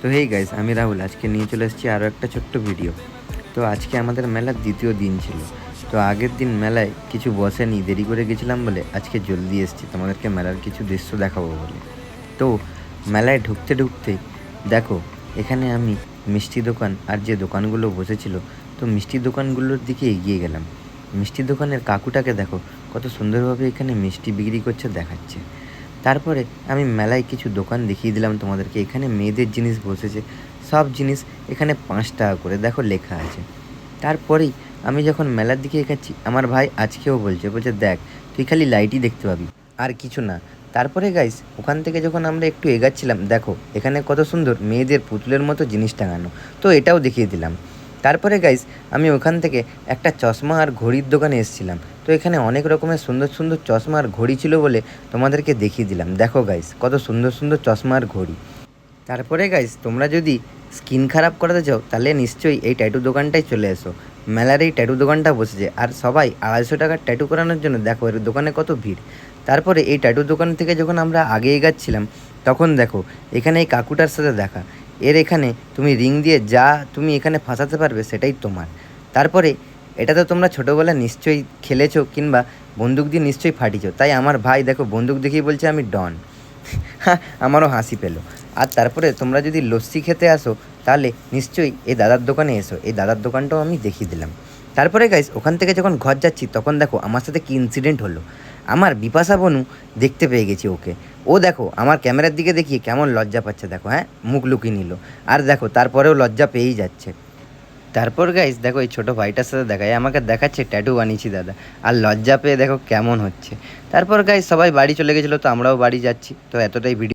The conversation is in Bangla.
তো হেই গাইস, আমি রাহুল আজকে নিয়ে চলে এসেছি আরও একটা ছোট্ট ভিডিও। তো আজকে আমাদের মেলার দ্বিতীয় দিন ছিল। তো আগের দিন মেলায় কিছু বসেনি, দেরি করে গেছিলাম বলে আজকে জলদি এসেছি তোমাদেরকে মেলার কিছু দৃশ্য দেখাবো বলে। তো মেলায় ঢুকতে ঢুকতে দেখো, এখানে আমি মিষ্টি দোকান আর যে দোকানগুলো বসেছিল, তো মিষ্টি দোকানগুলোর দিকে এগিয়ে গেলাম। মিষ্টি দোকানের কাকুটাকে দেখো কত সুন্দরভাবে এখানে মিষ্টি বিক্রি করছে দেখাচ্ছে। তারপরে আমি মেলায় কিছু দোকান দেখিয়ে দিলাম তোমাদেরকে। এখানে মেয়েদের জিনিস বসেছে, সব জিনিস এখানে 5 টাকা করে দেখো লেখা আছে। তারপরেই আমি যখন মেলার দিকে এগোচ্ছি, আমার ভাই আজকেও বলছে দেখ, তুই খালি লাইটই দেখতে পাবি, আর কিছু না। তারপরে গাইস, ওখান থেকে যখন আমরা একটু এগাচ্ছিলাম, দেখো এখানে কত সুন্দর মেয়েদের পুতুলের মতো জিনিস টাঙানো, তো এটাও দেখিয়ে দিলাম। তারপরে গাইস, আমি ওখান থেকে একটা চশমা আর ঘড়ির দোকানে এসেছিলাম। তো এখানে অনেক রকমের সুন্দর সুন্দর চশমা আর ঘড়ি ছিল বলে তোমাদেরকে দেখিয়ে দিলাম। দেখো গাইস, কত সুন্দর সুন্দর চশমা আর ঘড়ি। তারপরে গাইস, তোমরা যদি স্কিন খারাপ করাতে চাও তাহলে নিশ্চয়ই এই ট্যাটু দোকানটায় চলে এসো। মেলার এই ট্যাটু দোকানটা বসেছে, আর সবাই 250 টাকার ট্যাটু করানোর জন্য দেখো এর দোকানে কত ভিড়। তারপরে এই ট্যাটু দোকান থেকে যখন আমরা আগে এগাচ্ছিলাম, তখন দেখো এখানে এই কাকুটার সাথে দেখা। এখানে তুমি রিং দিয়ে যা তুমি এখানে ফাঁসাতে পারবে সেটাই তোমার। তারপরে এটা তো তোমরা ছোটোবেলায় নিশ্চয়ই খেলেছো, কিংবা বন্দুক দিয়ে নিশ্চয়ই ফাটিছো। তাই আমার ভাই দেখো বন্দুক দেখেই বলছে আমি ডন। হ্যাঁ, আমারও হাসি পেলো। আর তারপরে তোমরা যদি লস্যি খেতে আসো, তাহলে নিশ্চয়ই এই দাদার দোকানে এসো। এই দাদার দোকানটাও আমি দেখিয়ে দিলাম। তারপরে গাইস, ওখান থেকে যখন ঘর যাচ্ছি, তখন দেখো আমার সাথে কী ইনসিডেন্ট হলো। আমার বিপাশা বনু দেখতে পেয়ে গেছি ওকে। ও দেখো আমার ক্যামেরার দিকে দেখিয়ে কেমন লজ্জা পাচ্ছে দেখো। হ্যাঁ, মুখ লুকিয়ে নিল। আর দেখো তারপরেও লজ্জা পেয়েই যাচ্ছে। তারপর গাইস দেখো, এই ছোটো ভাইটার সাথে দেখায় আমাকে দেখাচ্ছে ট্যাটু বানিয়েছি দাদা, আর লজ্জা পেয়ে দেখো কেমন হচ্ছে। তারপর গাইস সবাই বাড়ি চলে গেছিলো, তো আমরাও বাড়ি যাচ্ছি। তো এতটাই ভিডিও।